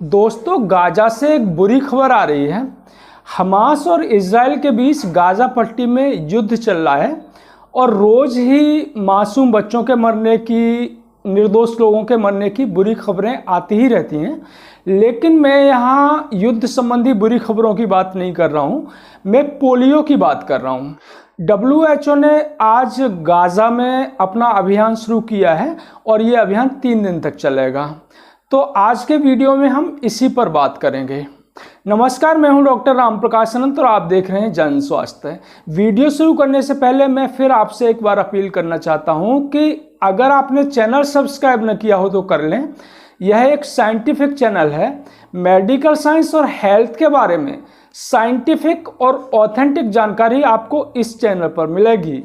दोस्तों, गाजा से एक बुरी खबर आ रही है। हमास और इजराइल के बीच गाजा पट्टी में युद्ध चल रहा है और रोज़ ही मासूम बच्चों के मरने की, निर्दोष लोगों के मरने की बुरी खबरें आती ही रहती हैं। लेकिन मैं यहाँ युद्ध संबंधी बुरी खबरों की बात नहीं कर रहा हूँ, मैं पोलियो की बात कर रहा हूँ। WHO ने आज गाजा में अपना अभियान शुरू किया है और ये अभियान 3 दिन तक चलेगा। तो आज के वीडियो में हम इसी पर बात करेंगे। नमस्कार, मैं हूं डॉक्टर राम प्रकाश अनंत और आप देख रहे हैं जन स्वास्थ्य। वीडियो शुरू करने से पहले मैं फिर आपसे एक बार अपील करना चाहता हूं कि अगर आपने चैनल सब्सक्राइब न किया हो तो कर लें। यह एक साइंटिफिक चैनल है। मेडिकल साइंस और हेल्थ के बारे में साइंटिफिक और ऑथेंटिक जानकारी आपको इस चैनल पर मिलेगी।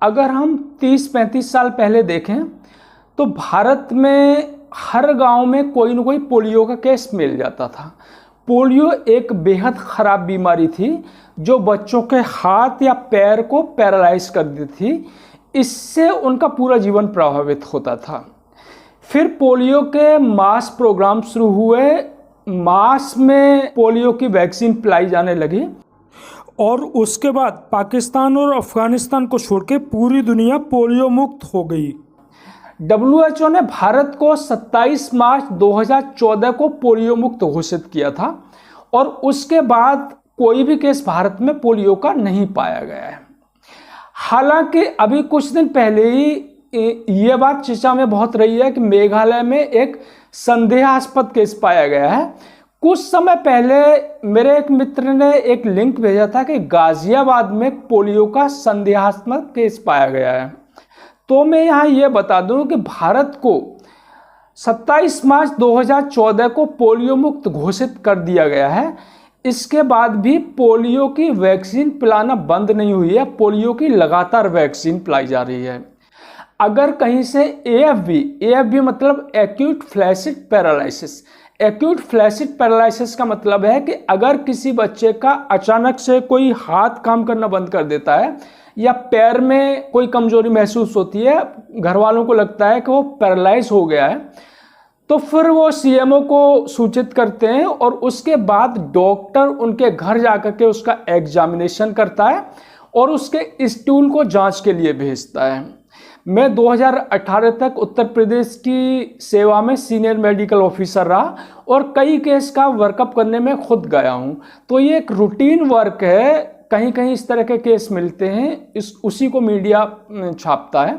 अगर हम 30-35 साल पहले देखें तो भारत में हर गांव में कोई न कोई पोलियो का केस मिल जाता था। पोलियो एक बेहद ख़राब बीमारी थी जो बच्चों के हाथ या पैर को पैरालाइज कर देती थी। इससे उनका पूरा जीवन प्रभावित होता था। फिर पोलियो के मास प्रोग्राम शुरू हुए। मास में पोलियो की वैक्सीन पिलाई जाने लगी और उसके बाद पाकिस्तान और अफगानिस्तान को छोड़ के पूरी दुनिया पोलियो मुक्त हो गई। WHO ने भारत को 27 मार्च 2014 को पोलियो मुक्त घोषित किया था और उसके बाद कोई भी केस भारत में पोलियो का नहीं पाया गया है। हालांकि अभी कुछ दिन पहले ही ये बात चर्चा में बहुत रही है कि मेघालय में एक संदेहास्पद केस पाया गया है। कुछ समय पहले मेरे एक मित्र ने एक लिंक भेजा था कि गाजियाबाद में पोलियो का संदेहास्पद केस पाया गया है। तो मैं यहाँ ये बता दूं कि भारत को 27 मार्च 2014 को पोलियो मुक्त घोषित कर दिया गया है। इसके बाद भी पोलियो की वैक्सीन पिलाना बंद नहीं हुई है। पोलियो की लगातार वैक्सीन पिलाई जा रही है। अगर कहीं से AFB मतलब acute flaccid paralysis. Acute flaccid paralysis का मतलब है कि अगर किसी बच्चे का अचानक से कोई हाथ काम करना बंद कर देता है या पैर में कोई कमजोरी महसूस होती है, घर वालों को लगता है कि वो पैरालाइज हो गया है, तो फिर वो CMO को सूचित करते हैं और उसके बाद डॉक्टर उनके घर जाकर के उसका एग्जामिनेशन करता है और उसके स्टूल को जांच के लिए भेजता है। मैं 2018 तक उत्तर प्रदेश की सेवा में सीनियर मेडिकल ऑफिसर रहा और कई केस का वर्कअप करने में खुद गया हूँ। तो ये एक रूटीन वर्क है। कहीं कहीं इस तरह के केस मिलते हैं, उसी को मीडिया छापता है।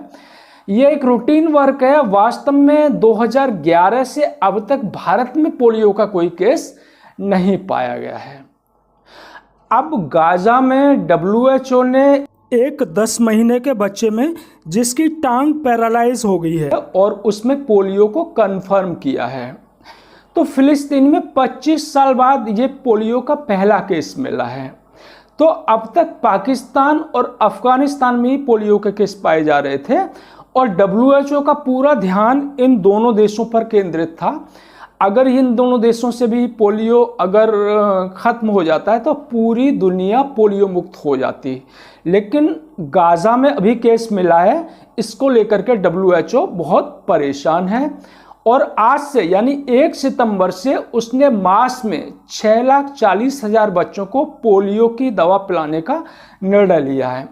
ये एक रूटीन वर्क है। वास्तव में 2011 से अब तक भारत में पोलियो का कोई केस नहीं पाया गया है। अब गाजा में WHO ने एक 10 महीने के बच्चे में जिसकी टांग पैरालाइज हो गई है और उसमें पोलियो को कंफर्म किया है। तो फिलिस्तीन में 25 साल बाद ये पोलियो का पहला केस मिला है। तो अब तक पाकिस्तान और अफगानिस्तान में ही पोलियो के केस पाए जा रहे थे और WHO का पूरा ध्यान इन दोनों देशों पर केंद्रित था। अगर इन दोनों देशों से भी पोलियो अगर ख़त्म हो जाता है तो पूरी दुनिया पोलियो मुक्त हो जाती। लेकिन गाजा में अभी केस मिला है, इसको लेकर के WHO बहुत परेशान है और आज से यानी 1 सितंबर से उसने मास में 6,40,000 बच्चों को पोलियो की दवा पिलाने का निर्णय लिया है।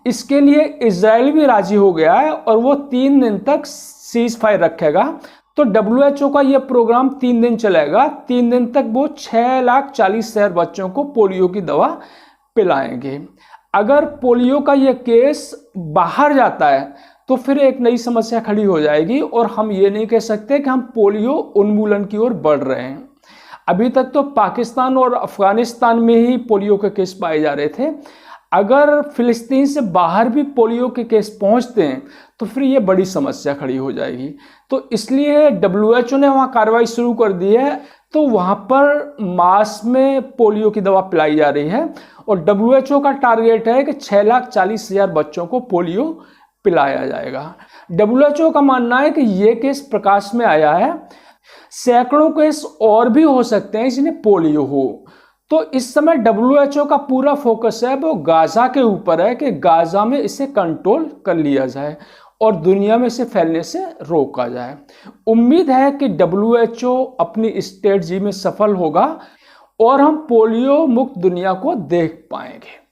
इसके लिए इजराइल भी राजी हो गया है और वो 3 दिन तक सीज फायर रखेगा। तो WHO का ये प्रोग्राम 3 दिन चलेगा। 3 दिन तक वो 6,40,000 बच्चों को पोलियो की दवा पिलाएंगे। अगर पोलियो का ये केस बाहर जाता है तो फिर एक नई समस्या खड़ी हो जाएगी और हम ये नहीं कह सकते कि हम पोलियो उन्मूलन की ओर बढ़ रहे हैं। अभी तक तो पाकिस्तान और अफगानिस्तान में ही पोलियो के केस पाए जा रहे थे। अगर फिलिस्तीन से बाहर भी पोलियो के केस पहुंचते हैं तो फिर ये बड़ी समस्या खड़ी हो जाएगी। तो इसलिए WHO ने वहाँ कार्रवाई शुरू कर दी है। तो वहाँ पर मास में पोलियो की दवा पिलाई जा रही है और WHO का टारगेट है कि 6,40,000 बच्चों को पोलियो पिलाया जाएगा। WHO का मानना है कि ये केस प्रकाश में आया है, सैकड़ों केस और भी हो सकते हैं जिन्हें पोलियो हो। तो इस समय WHO का पूरा फोकस है वो गाजा के ऊपर है कि गाजा में इसे कंट्रोल कर लिया जाए और दुनिया में से फैलने से रोका जाए। उम्मीद है कि WHO अपनी स्ट्रेटजी में सफल होगा और हम पोलियो मुक्त दुनिया को देख पाएंगे।